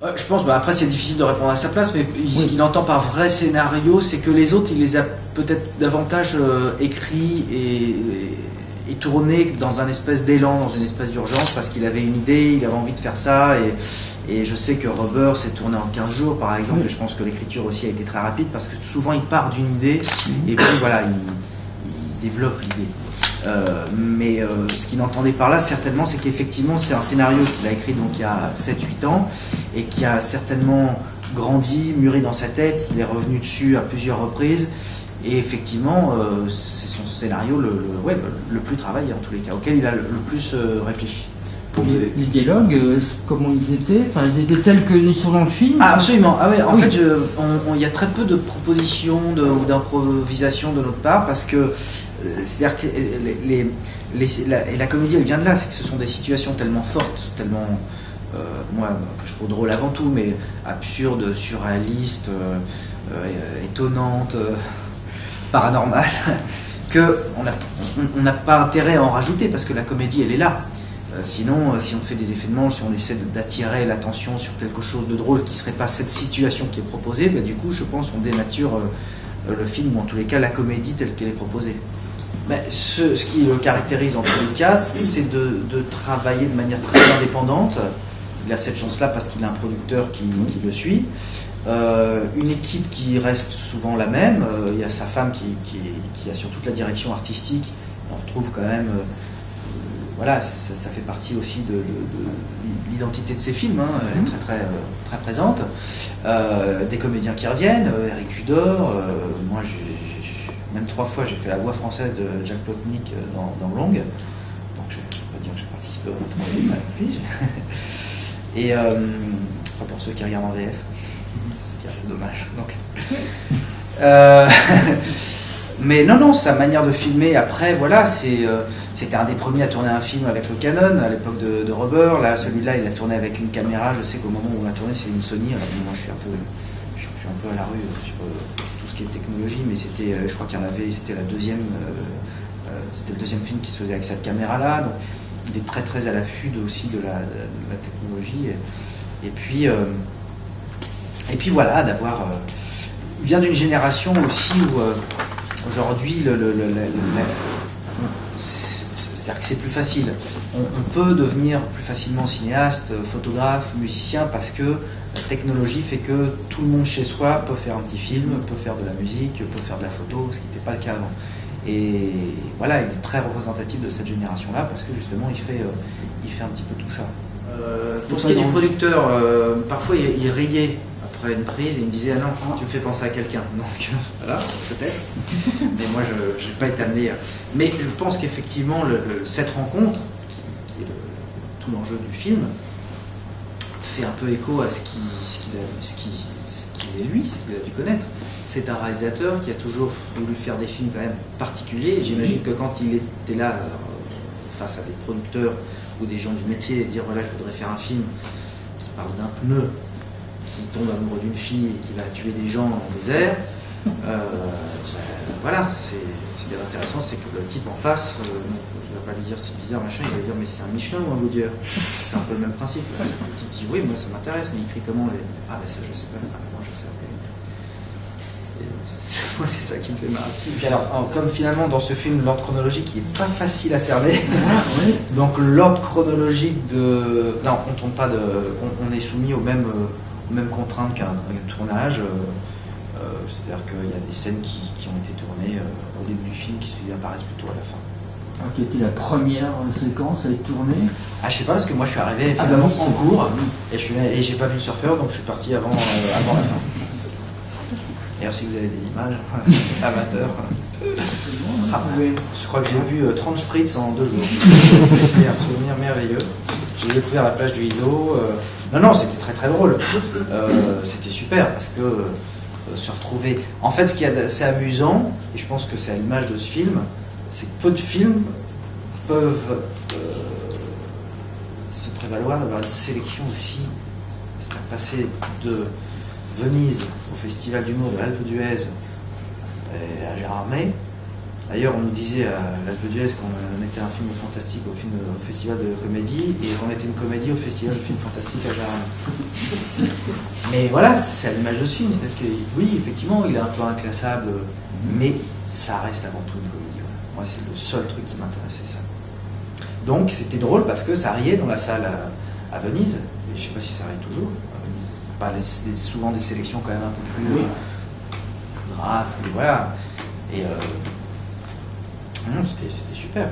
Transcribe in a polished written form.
Je pense, après c'est difficile de répondre à sa place, mais ce qu'il entend par vrai scénario, c'est que les autres, il les a peut-être davantage écrits et tournés dans un espèce d'élan, dans une espèce d'urgence, parce qu'il avait une idée, il avait envie de faire ça, et je sais que Rubber s'est tourné en 15 jours par exemple, et je pense que l'écriture aussi a été très rapide, parce que souvent il part d'une idée, et puis voilà, il développe l'idée. Mais ce qu'il entendait par là certainement, c'est qu'effectivement c'est un scénario qu'il a écrit donc il y a 7-8 ans et qui a certainement grandi, mûri dans sa tête. Il est revenu dessus à plusieurs reprises et effectivement c'est son scénario le plus travaillé en tous les cas, auquel il a le plus réfléchi. Les dialogues, comment ils étaient? Enfin, ils étaient tels que sur dans le film? Ah, absolument. Ah ouais, en fait, il y a très peu de propositions ou d'improvisation de notre part, parce que c'est-à-dire que la comédie, elle vient de là, c'est que ce sont des situations tellement fortes, tellement, moi, que je trouve drôle avant tout, mais absurdes, surréalistes, étonnantes, paranormales, qu'on n'a pas intérêt à en rajouter, parce que la comédie, elle est là. Sinon, si on fait des effets de manche, si on essaie d'attirer l'attention sur quelque chose de drôle qui ne serait pas cette situation qui est proposée, du coup, je pense qu'on dénature le film, ou en tous les cas la comédie telle qu'elle est proposée. Ce qui le caractérise en tous les cas, c'est de travailler de manière très indépendante. Il a cette chance-là parce qu'il a un producteur qui le suit. Une équipe qui reste souvent la même. Il y a sa femme qui assure toute la direction artistique. On retrouve quand même... voilà, ça fait partie aussi de l'identité de ces films, hein. Elle est très, très, très présente. Des comédiens qui reviennent, Eric Judor, moi même 3 fois j'ai fait la voix française de Jack Plotnick dans Long, donc je ne peux pas dire que j'ai participé au 3 films avec lui. Et enfin pour ceux qui regardent en VF, ce qui est un peu dommage. Donc. Mais non, sa manière de filmer, après, voilà, c'était un des premiers à tourner un film avec le Canon, à l'époque de Rubber. Là, celui-là, il a tourné avec une caméra, je sais qu'au moment où on l'a tourné, c'est une Sony. Alors, moi, je suis un peu à la rue sur tout ce qui est technologie, mais c'était, je crois qu'il y en avait, c'était le deuxième film qui se faisait avec cette caméra-là. Donc, il est très, très à l'affût aussi de la technologie. Et puis voilà, d'avoir... il vient d'une génération aussi où... aujourd'hui, c'est-à-dire que c'est plus facile. On peut devenir plus facilement cinéaste, photographe, musicien, parce que la technologie fait que tout le monde chez soi peut faire un petit film, peut faire de la musique, peut faire de la photo, ce qui n'était pas le cas avant. Et voilà, il est très représentatif de cette génération-là, parce que justement, il fait un petit peu tout ça. Pour ce qui est du producteur, parfois il riait après une prise et il me disait ah non, tu me fais penser à quelqu'un, donc voilà, peut-être, mais moi je n'ai pas été amené mais je pense qu'effectivement cette rencontre qui est tout l'enjeu du film fait un peu écho à ce qu'il est lui, ce qu'il a dû connaître. C'est un réalisateur qui a toujours voulu faire des films quand même particuliers. J'imagine que quand il était là face à des producteurs ou des gens du métier et dire voilà, je voudrais faire un film qui parle d'un pneu qui tombe amoureux d'une fille et qui va tuer des gens dans le désert, voilà, ce qui est intéressant, c'est que le type en face, il ne va pas lui dire c'est bizarre, machin, il va dire mais c'est un Michelin ou un Goodyear. C'est un peu le même principe. Le type dit oui, moi ça m'intéresse, mais il écrit comment les... Ah ben ça je sais pas, moi je sais pas. Moi c'est ça qui me fait marrer. Puis alors, comme finalement dans ce film, l'ordre chronologique il est pas facile à cerner. Donc l'ordre chronologique de... Non, on tourne pas de... On est soumis aux mêmes contraintes qu'un tournage. C'est-à-dire qu'il y a des scènes qui ont été tournées au début du film qui apparaissent plutôt à la fin. Alors, quelle était la première séquence à être tournée? Ah, je sais pas, parce que moi je suis arrivé finalement en cours et j'ai pas vu le surfeur, donc je suis parti avant la fin. D'ailleurs, si vous avez des images, amateurs. Je crois que j'ai bu 30 spritz en 2 jours. C'était un souvenir merveilleux. J'ai découvert la plage du Lido. Non, c'était très très drôle. C'était super parce que se retrouver... En fait, ce qui est assez amusant, et je pense que c'est à l'image de ce film, c'est que peu de films peuvent se prévaloir d'avoir une sélection aussi. C'est-à-dire passer de Venise au Festival d'humour de l'Alpe d'Huez à Gérardmer, D'ailleurs, on nous disait à l'Alpe d'Huez qu'on était un film fantastique au festival de comédie et qu'on était une comédie au festival de film fantastique à Gérardmer. Mais voilà, c'est à l'image de ce film. C'est-à-dire que, oui, effectivement, il est un peu inclassable, mais ça reste avant tout une comédie. Voilà. Moi, c'est le seul truc qui m'intéressait, ça. Donc, c'était drôle parce que ça riait dans la salle à Venise. Et je ne sais pas si ça rit toujours à Venise. C'est souvent des sélections quand même un peu plus graves. Voilà. Et non, c'était super.